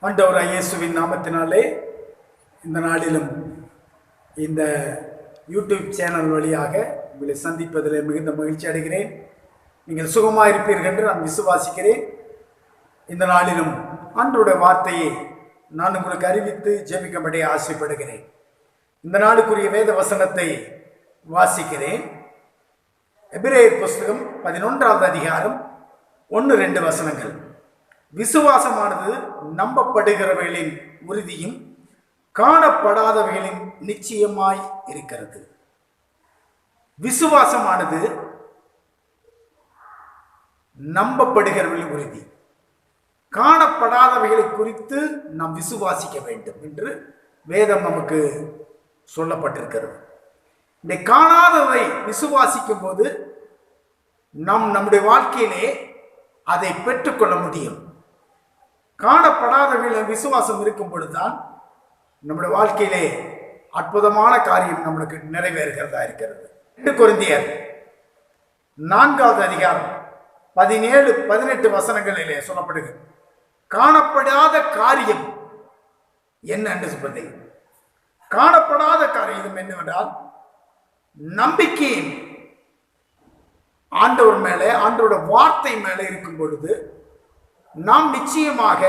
ஆண்டவராகிய இயேசுவின் நாமத்தினாலே இந்த நாளிலும் இந்த யூடியூப் சேனல் வழியாக உங்களை சந்திப்பதில் மிகுந்த மகிழ்ச்சி அடைகிறேன். நீங்கள் சுகமாக இருப்பீர்கள் என்று நான் விசுவாசிக்கிறேன். இந்த நாளிலும் ஆண்டவருடைய வார்த்தையை நான் உங்களுக்கு அறிவித்து ஜெபிக்கும்படி ஆசைப்படுகிறேன். இந்த நாளுக்குரிய வேத வசனத்தை வாசிக்கிறேன். எபிரேயர் புஸ்தகம் 11வது அதிகாரம் 1-2 வசனங்கள். விசுவாசமானது நம்பப்படுகிறவைகளின் உறுதியும் காணப்படாதவைகளின் நிச்சயமாய் இருக்கிறது. விசுவாசமானது நம்பப்படுகிறவர்களின் உறுதி, காணப்படாதவைகளை குறித்து நாம் விசுவாசிக்க வேண்டும் என்று வேதம் நமக்கு சொல்லப்பட்டிருக்கிறது. இந்த காணாததை விசுவாசிக்கும் போது நம்முடைய வாழ்க்கையிலே அதை பெற்றுக்கொள்ள முடியும். காணப்படாதவைகளில் விசுவாசம் இருக்கும் பொழுதுதான் நம்முடைய வாழ்க்கையிலே அற்புதமான காரியம் நம்மளுக்கு நிறைவேறுகிறதா இருக்கிறது. 2 கொரிந்தியர் 4வது அதிகாரம் 17-18 வசனங்களிலே சொல்லப்படுகிறது. காணப்படாத காரியம் என்ன என்று சொல்வது? காணப்படாத காரியம் என்னவென்றால் நம்பிக்கையின் ஆண்டவர் மேலே, ஆண்டவரோட வார்த்தை மேலே இருக்கும் பொழுது நாம் நிச்சயமாக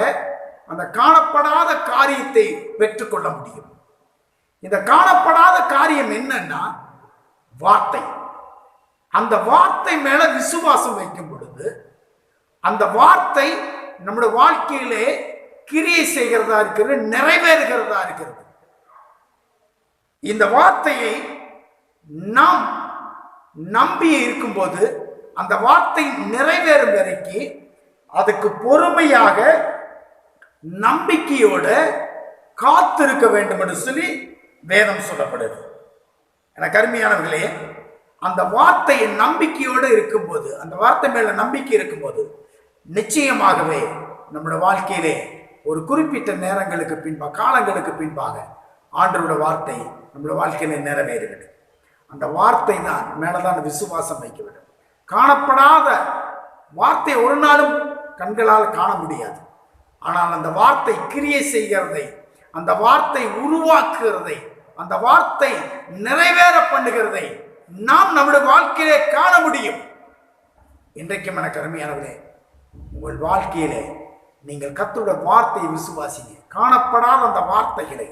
அந்த காணப்படாத காரியத்தை பெற்றுக்கொள்ள முடியும். இந்த காணப்படாத காரியம் என்னன்னா வார்த்தை. அந்த வார்த்தை மேல விசுவாசம் வைக்கும் பொழுது அந்த வார்த்தை நம்முடைய வாழ்க்கையிலே கிரியை செய்கிறதா இருக்கிறது, நிறைவேறுகிறதா இருக்கிறது. இந்த வார்த்தையை நாம் நம்பி இருக்கும்போது அந்த வார்த்தை நிறைவேறும் வரைக்கும் அதுக்கு பொறுமையாக நம்பிக்கையோட காத்திருக்க வேண்டும் என்று சொல்லி வேதம் சொல்லப்படுது. எனக்கு அருமையானவர்களே, அந்த வார்த்தையை நம்பிக்கையோடு இருக்கும்போது, அந்த வார்த்தை மேல நம்பிக்கை இருக்கும்போது நிச்சயமாகவே நம்முடைய வாழ்க்கையிலே ஒரு குறிப்பிட்ட நேரங்களுக்கு பின்பாக, காலங்களுக்கு பின்பாக ஆண்டவருடைய வார்த்தை நம்முடைய வாழ்க்கையில நிறைவேறுகிறது. அந்த வார்த்தை தான் மேலதான் விசுவாசம் வைக்க வேண்டும். காணப்படாத வார்த்தை ஒரு நாளும் கண்களால் காண முடியாது. ஆனால் அந்த வார்த்தை கிரியை செய்கிறதை, அந்த வார்த்தை உருவாக்குகிறதை, அந்த வார்த்தை நிறைவேற பண்ணுகிறதை நாம் நம்முடைய வாழ்க்கையிலே காண முடியும். இன்றைக்கும் எனக்கு அருமையானவர்களே, உங்கள் வாழ்க்கையிலே நீங்கள் கர்த்தருடைய வார்த்தையை விசுவாசிங்க. காணப்படாத அந்த வார்த்தைகளை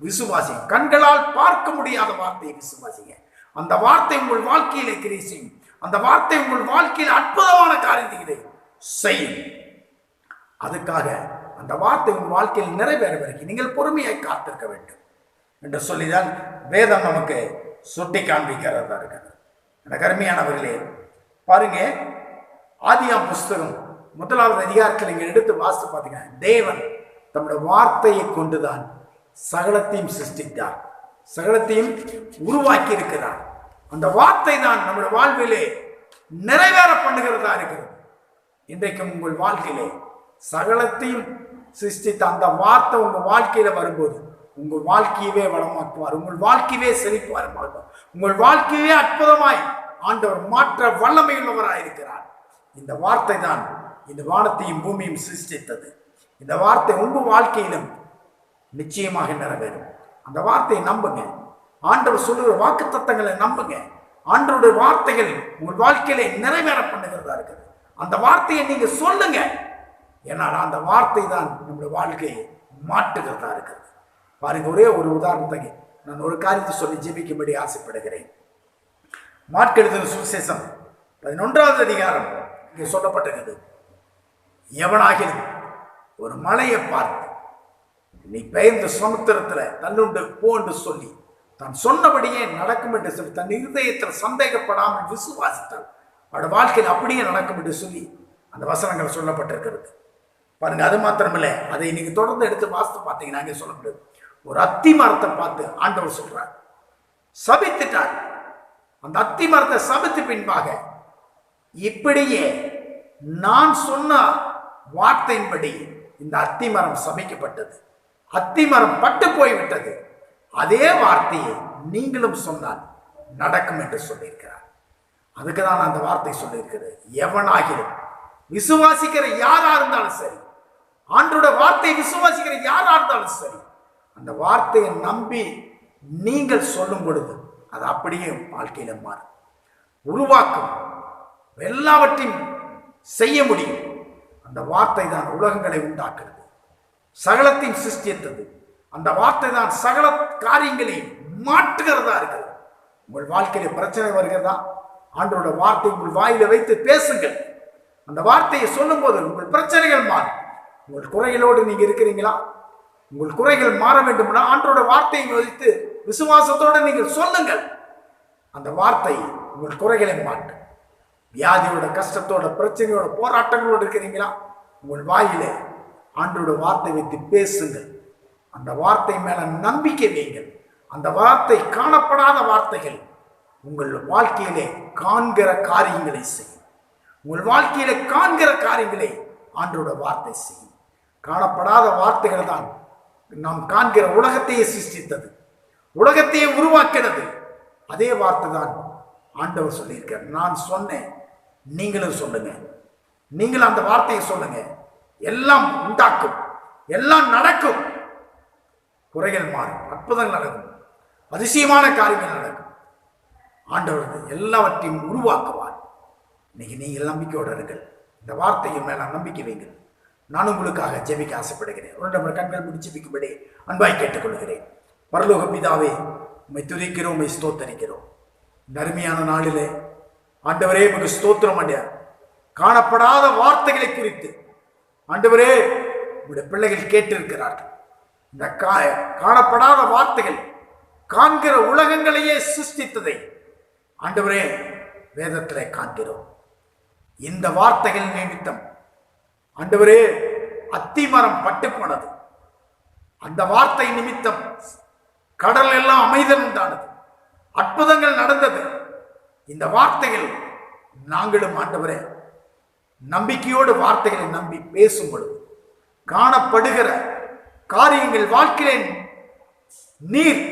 விசுவாசிங்க. கண்களால் பார்க்க முடியாத வார்த்தையை விசுவாசிங்க. அந்த வார்த்தை உங்கள் வாழ்க்கையிலே கிரியை செய்யும். அந்த வார்த்தை உங்கள் வாழ்க்கையில் அற்புதமான காரியங்களை செய்யும். அதுக்காக அந்த வார்த்தை உங்கள் வாழ்க்கையில் நிறைவேற வரைக்கும் நீங்கள் பொறுமையை காத்திருக்க வேண்டும் என்று சொல்லிதான் வேதம் நமக்கு சுட்டி காண்பிக்கிறதா இருக்கிறது. எனக்கு அருமையானவர்களே, பாருங்க, ஆதியாம் புஸ்தகம் 1வது அதிகாரத்தில் நீங்கள் எடுத்து வாசித்து பார்த்தீங்கன்னா தேவன் தம்முடைய வார்த்தையை கொண்டுதான் சகலத்தையும் சிருஷ்டித்தார், சகலத்தையும் உருவாக்கி இருக்கிறார். அந்த வார்த்தை தான் நம்முடைய வாழ்விலே நிறைவேற பண்ணுகிறதா இருக்கிறது. இன்றைக்கும் உங்கள் வாழ்க்கையிலே சகலத்தையும் சிருஷ்டித்த அந்த வார்த்தை உங்கள் வாழ்க்கையில வரும்போது உங்கள் வாழ்க்கையவே வளமாக்குவார், உங்கள் வாழ்க்கையவே செழிப்பார், உங்கள் வாழ்க்கையே அற்புதமாய் ஆண்டவர் மாற்ற வல்லமையுள்ளவராய் இருக்கிறார். இந்த வார்த்தை தான் இந்த வானத்தையும் பூமியும் சிருஷ்டித்தது. இந்த வார்த்தை உங்கள் வாழ்க்கையிலும் நிச்சயமாக நிறைவேறும். அந்த வார்த்தையை நம்புங்க. ஆண்டவர் சொல்லுகிற வாக்குத்தத்தங்களை நம்புங்க. ஆண்டவருடைய வார்த்தைகள் உங்கள் வாழ்க்கையிலே நிறைவேற பண்ணுகிறதா இருக்குது. அந்த வார்த்தையை நீங்க சொல்லுங்க. ஏன்னா அந்த வார்த்தை தான் நம்முடைய வாழ்க்கையை மாற்றுகிறதா இருக்கிறது. பாருங்க, ஒரே ஒரு உதாரணத்தை நான் ஒரு காரியத்தை சொல்லி ஜெபிக்கும்படி ஆசைப்படுகிறேன். மாற்கு எழுதின சுவிசேஷம் 11வது அதிகாரம் இங்கே சொல்லப்பட்டிருக்கிறது. எவனாகிலும் ஒரு மலையை பார்த்து நீ பெயர்ந்த சமுத்திரத்துல தன்னுண்டு போ என்று சொல்லி தான் சொன்னபடியே நடக்கும் என்று சொல்லி தன் இருதயத்தில் சந்தேகப்படாமல் விசுவாசித்தால் அவருடைய வாழ்க்கையில் அப்படியே நடக்கும் என்று சொல்லி அந்த வசனங்கள் சொல்லப்பட்டிருக்கிறது. பாருங்க, அது மாத்திரமில்லை, அதை நீங்க தொடர்ந்து எடுத்து வாசித்து பார்த்தீங்கன்னா அங்கே சொல்லப்படுது. ஒரு அத்தி மரத்தை பார்த்து ஆண்டவர் சொல்றார், சபித்துட்டார். அந்த அத்தி மரத்தை சபித்து பின்பாக இப்படியே நான் சொன்ன வார்த்தையின்படி இந்த அத்தி மரம் சபிக்கப்பட்டது, அத்தி மரம் பட்டு போய்விட்டது. அதே வார்த்தையை நீங்களும் சொன்னால் நடக்கும் என்று சொல்லியிருக்கிறார். அதுக்குதான் அந்த வார்த்தை சொல்லியிருக்கிறது. எவனாகிலும் விசுவாசிக்கிற யாரா இருந்தாலும் சரி, ஆண்டவருடைய வார்த்தையை விசுவாசிக்கிற யாரா இருந்தாலும் சரி, அந்த வார்த்தையை நம்பி நீங்கள் சொல்லும் பொழுது அது அப்படியே வாழ்க்கையில மாறும், உருவாக்கும், எல்லாவற்றையும் செய்ய முடியும். அந்த வார்த்தை தான் உலகங்களை உண்டாக்குறது, சகலத்தையும் சிருஷ்டித்தது. அந்த வார்த்தை தான் சகல காரியங்களையும் மாற்றுகிறதா இருக்கிறது. உங்கள் வாழ்க்கையில பிரச்சனை வருகிறதா, ஆண்டவருடைய வார்த்தை உங்கள் வாயில வைத்து பேசுங்கள். அந்த வார்த்தையை சொல்லும் போது உங்கள் பிரச்சனைகள் மாறும். உங்கள் குறைகளோடு நீங்க இருக்கிறீங்களா, உங்கள் குறைகள் மாற வேண்டும்னா ஆண்டவருடைய வார்த்தையை வைத்து விசுவாசத்தோடு நீங்கள் சொல்லுங்கள். அந்த வார்த்தை உங்கள் குறைகளை மாற்றும். வியாதியோட, கஷ்டத்தோட, பிரச்சனையோட, போராட்டங்களோடு இருக்கிறீங்களா, உங்கள் வாயிலே ஆண்டவருடைய வார்த்தை வைத்து பேசுங்கள். அந்த வார்த்தை மேல நம்பிக்கை வைங்கள். அந்த வார்த்தை காணப்படாத வார்த்தைகள் உங்கள் வாழ்க்கையிலே காண்கிற காரியங்களை செய்யும். உங்கள் வாழ்க்கையிலே காண்கிற காரியங்களை ஆண்டவருடைய வார்த்தை செய்யும். காணப்படாத வார்த்தைகள் தான் நாம் காண்கிற உலகத்தையே சிருஷ்டித்தது, உலகத்தையே உருவாக்கினது. அதே வார்த்தை தான் ஆண்டவர் சொல்லியிருக்கார். நான் சொன்னேன், நீங்களும் சொல்லுங்க. நீங்களும் அந்த வார்த்தையை சொல்லுங்க. எல்லாம் உண்டாக்கும், எல்லாம் நடக்கும், குறைகள் மாறும், அற்புதங்கள் நடக்கும், அதிசயமான காரியங்கள் நடக்கும். ஆண்டவர் எல்லாவற்றையும் உருவாக்குவார். இன்னைக்கு நீங்கள் நம்பிக்கையோடு இருங்கள். இந்த வார்த்தையின் மேல நம்பிக்கை வைங்கள். நான் உங்களுக்காக ஜெபிக்க ஆசைப்படுகிறேன். ஒரு நம்ம கண்கள் முடிச்சு ஜெபிக்கும்படி அன்பாய் கேட்டுக்கொள்கிறேன். பரலோக பிதாவே, உம்மை துதிக்கிறோம், உம்மை ஸ்தோத்தரிக்கிறோம். அருமையான நாளிலே ஆண்டவரே உமக்கு ஸ்தோத்திரம். அடையா காணப்படாத வார்த்தைகளை குறித்து ஆண்டவரே உங்களுடைய பிள்ளைகள் கேட்டிருக்கிறார்கள். இந்த காணப்படாத வார்த்தைகள் காண்கிற உலகங்களையே சிருஷ்டித்ததை ஆண்டவரே வேதத்திலே காண்கிறோம். இந்த வார்த்தைகள் நிமித்தம் ஆண்டவரே அத்திமரம் பட்டு போனது. அந்த வார்த்தை நிமித்தம் கடல் எல்லாம் அமைதல் உண்டானது, அற்புதங்கள் நடந்தது. இந்த வார்த்தைகள் நாங்களும் ஆண்டவரே நம்பிக்கையோடு வார்த்தைகளை நம்பி பேசும் பொழுது காணப்படுகிற காரியங்கள் வாழ்க்கையிலே நீர்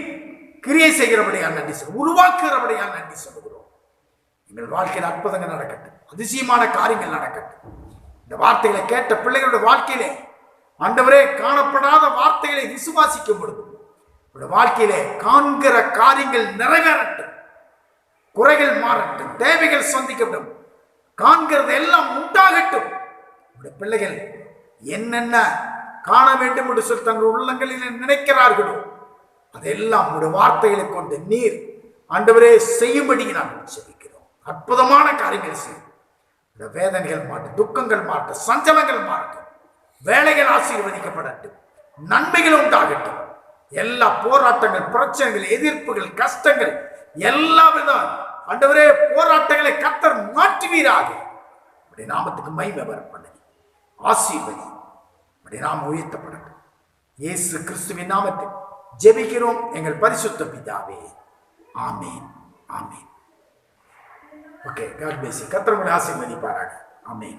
கிரியை செய்கிறபடியால் நன்றி சொல்லுவோம், உருவாக்குகிறபடியால் நன்றி சொல்லுகிறோம். எங்கள் வாழ்க்கையில் அற்புதங்கள் நடக்கட்டும், அதிசயமான காரியங்கள் நடக்கட்டும். இந்த வார்த்தைகளை கேட்ட பிள்ளைகளுடைய வாழ்க்கையிலே ஆண்டவரே காணப்படாத வார்த்தைகளை விசுவாசிக்கும் பொழுது வாழ்க்கையிலே காண்கிற காரியங்கள் நிறைவேறட்டும், குறைகள் மாறட்டும், தேவைகள் சந்திக்கட்டும், காண்கிறது எல்லாம் உண்டாகட்டும். பிள்ளைகள் என்னென்ன காண வேண்டும் என்று சொல்லி தங்கள் உள்ளங்களில் நினைக்கிறார்களோ அதெல்லாம் உடைய வார்த்தைகளை கொண்டு நீர் ஆண்டவரே செய்யும்படி நாங்கள் செபிக்கிறோம். அற்புதமான காரியங்கள் செய்யும். இந்த வேதனைகள் மாட்டும், துக்கங்கள் மாட்டும், சஞ்சலங்கள் மாறட்டும், வேலைகள் ஆசீர்வதிக்கப்படட்டும், நன்மைகள் உண்டாகட்டும். எல்லா போராட்டங்கள், பிரச்சனைகள், எதிர்ப்புகள், கஷ்டங்கள் எல்லாவிதம் ஆண்டவரே போராட்டங்களை கர்த்தர் மாற்றுவீராக. அப்படி நாமத்துக்கு மகிமை வரப்பண்ணி ஆசீர்வதி, அப்படி நாம் உயர்த்தப்படட்டும். இயேசு கிறிஸ்துவின் நாமத்தில் ஜெபிக்கிறோம் எங்கள் பரிசுத்த பிதாவே, ஆமீன், ஆமீன். Okay, God bless you. கர்த்தர் உங்களை ஆசீர்வதிப்பாராக. ஆமீன்.